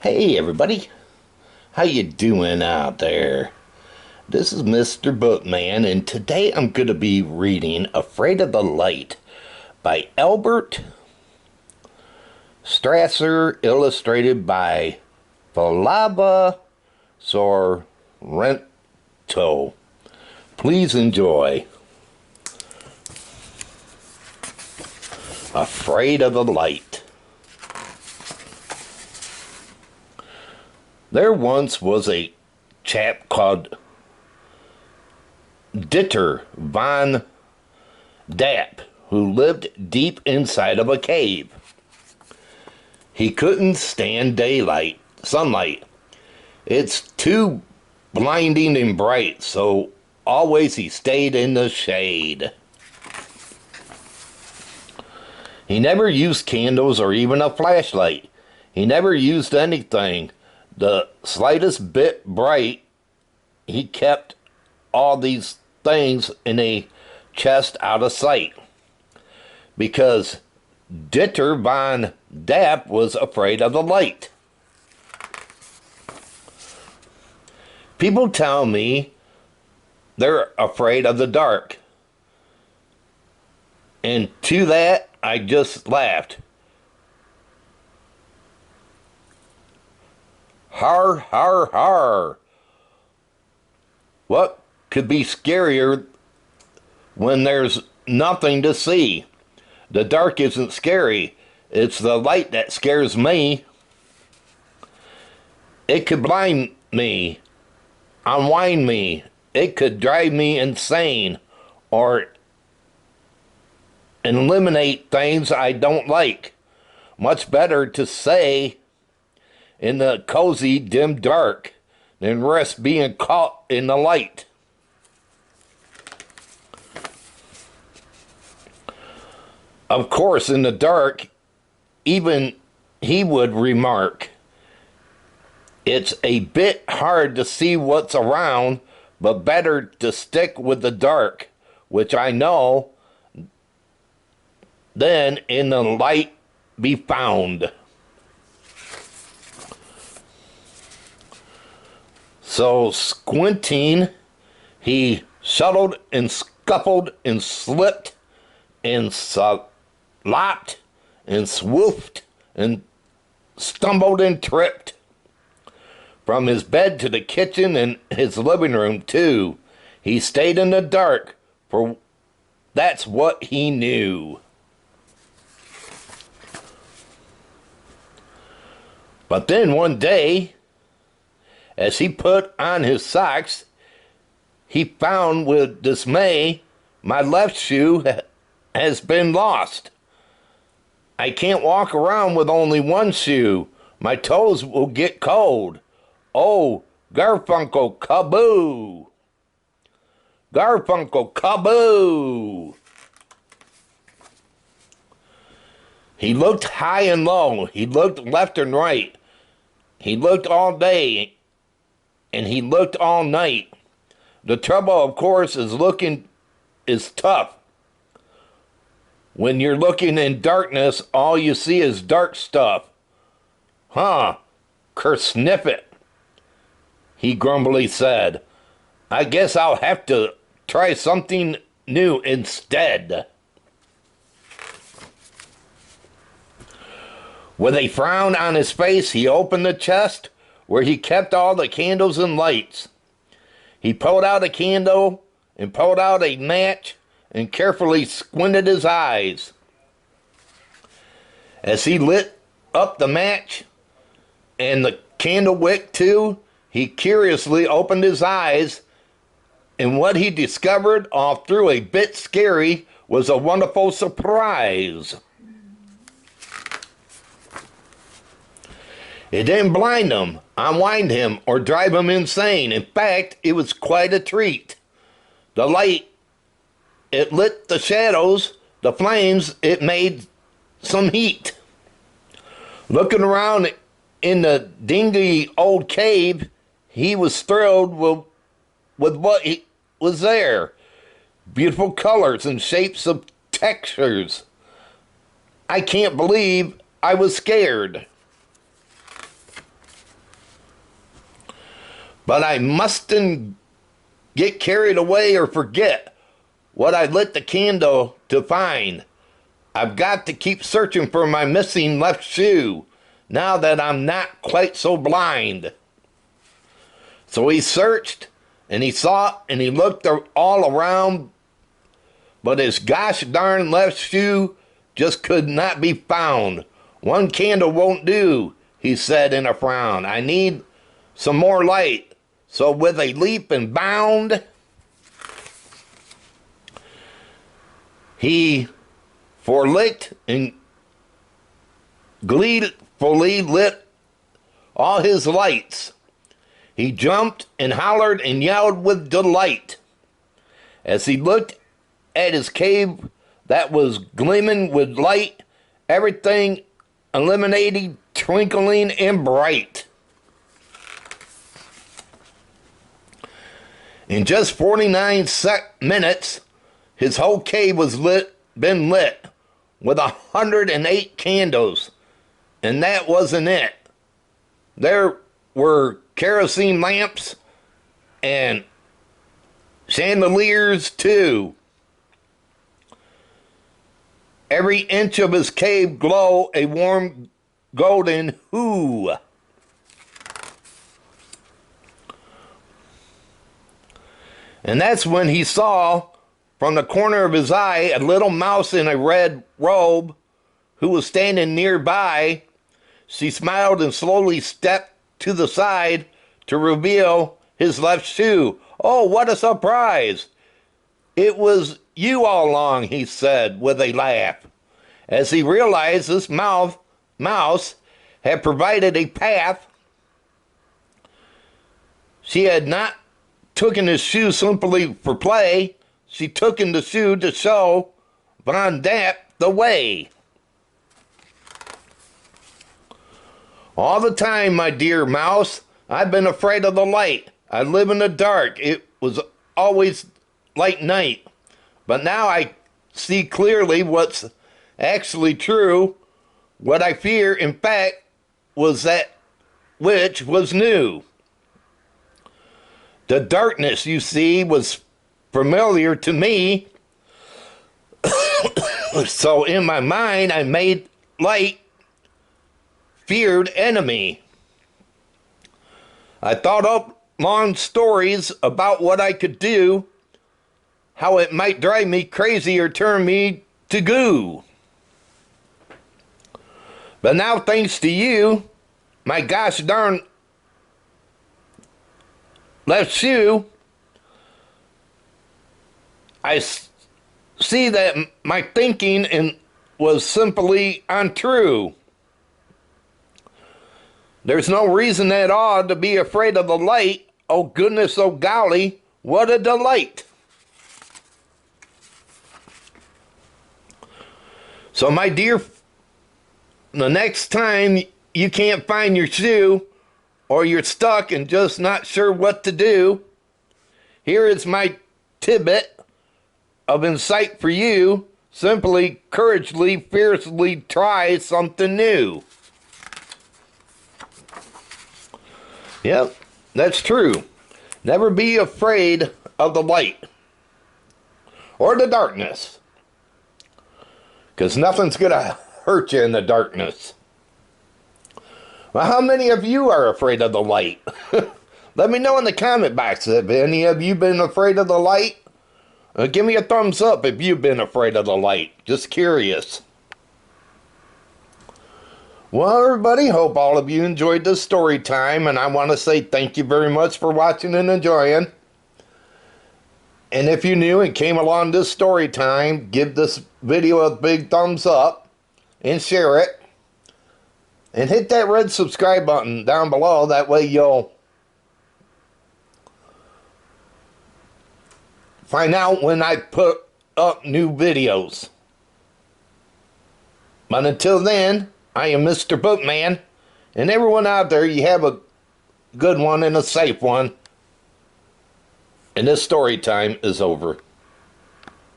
Hey everybody, how you doing out there? This is Mr. Bookman, and today I'm going to be reading Afraid of the Light by Albert Strasser, illustrated by Flavia Sorrentino. Please enjoy. Afraid of the Light. There once was a chap called Dieter von Dapp who lived deep inside of a cave. He couldn't stand sunlight. It's too blinding and bright, so always he stayed in the shade. He never used candles or even a flashlight. He never used anything the slightest bit bright. He kept all these things in a chest out of sight, because Dieter von Dapp was afraid of the light. People tell me they're afraid of the dark, and to that I just laughed. Har, har, har. What could be scarier when there's nothing to see? The dark isn't scary. It's the light that scares me. It could blind me, unwind me. It could drive me insane or eliminate things I don't like. Much better to say in the cozy, dim dark than risk being caught in the light. Of course, in the dark, even he would remark, it's a bit hard to see what's around, but better to stick with the dark, which I know, than in the light be found. So squinting, he shuttled and scuffled and slipped and slopped and swooped and stumbled and tripped. From his bed to the kitchen and his living room, too. He stayed in the dark, for that's what he knew. But then one day, as he put on his socks, he found with dismay, my left shoe has been lost. I can't walk around with only one shoe. My toes will get cold. Oh, Garfunkel, kaboo! Garfunkel, kaboo! He looked high and low. He looked left and right. He looked all day, and he looked all night. The trouble, of course, is tough. When you're looking in darkness, all you see is dark stuff. Huh, kersniffit, he grumbly said. I guess I'll have to try something new instead. With a frown on his face, he opened the chest where he kept all the candles and lights. He pulled out a candle and pulled out a match and carefully squinted his eyes. As he lit up the match and the candle wick too, he curiously opened his eyes, and what he discovered, although a bit scary, was a wonderful surprise. It didn't blind him, unwind him, or drive him insane. In fact, it was quite a treat. The light, it lit the shadows. The flames, it made some heat. Looking around in the dingy old cave, he was thrilled with what was there. Beautiful colors and shapes of textures. I can't believe I was scared. but I mustn't get carried away or forget what I lit the candle to find. I've got to keep searching for my missing left shoe now that I'm not quite so blind. So he searched and he sought and he looked all around, but his gosh darn left shoe just could not be found. One candle won't do, he said in a frown. I need some more light. So with a leap and bound, he forlicked and gleefully lit all his lights. He jumped and hollered and yelled with delight as he looked at his cave that was gleaming with light, everything illuminated, twinkling, and bright. In just 49 minutes, his whole cave was been lit with 108 candles, and that wasn't it. There were kerosene lamps and chandeliers too. Every inch of his cave glowed a warm golden hue. And that's when he saw from the corner of his eye a little mouse in a red robe who was standing nearby. She smiled and slowly stepped to the side to reveal his left shoe. Oh, what a surprise! It was you all along, he said with a laugh, as he realized this mouse had provided a path. She had not taken his shoe simply for play. She took in the shoe to show Von Dapp the way. All the time, my dear mouse, I've been afraid of the light. I live in the dark. It was always like night. But now I see clearly what's actually true. What I fear, in fact, was that which was new. The darkness, you see, was familiar to me. So in my mind, I made light feared enemy. I thought up long stories about what I could do, how it might drive me crazy or turn me to goo. But now, thanks to you, my gosh darn left shoe, I see that my thinking was simply untrue. There's no reason at all to be afraid of the light. Oh goodness, oh golly, what a delight. So my dear, the next time you can't find your shoe, or you're stuck and just not sure what to do, here is my tidbit of insight for you. Simply, courageously, fiercely try something new. Yep, that's true. Never be afraid of the light or the darkness, because nothing's going to hurt you in the darkness. Well, how many of you are afraid of the light? Let me know in the comment box. Have any of you been afraid of the light? Give me a thumbs up if you've been afraid of the light. Just curious. Well, everybody, hope all of you enjoyed this story time, and I want to say thank you very much for watching and enjoying. And if you're new and came along this story time, give this video a big thumbs up and share it. And hit that red subscribe button down below. That way you'll find out when I put up new videos. But until then, I am Mr. Bookman, and everyone out there, you have a good one and a safe one. And this story time is over.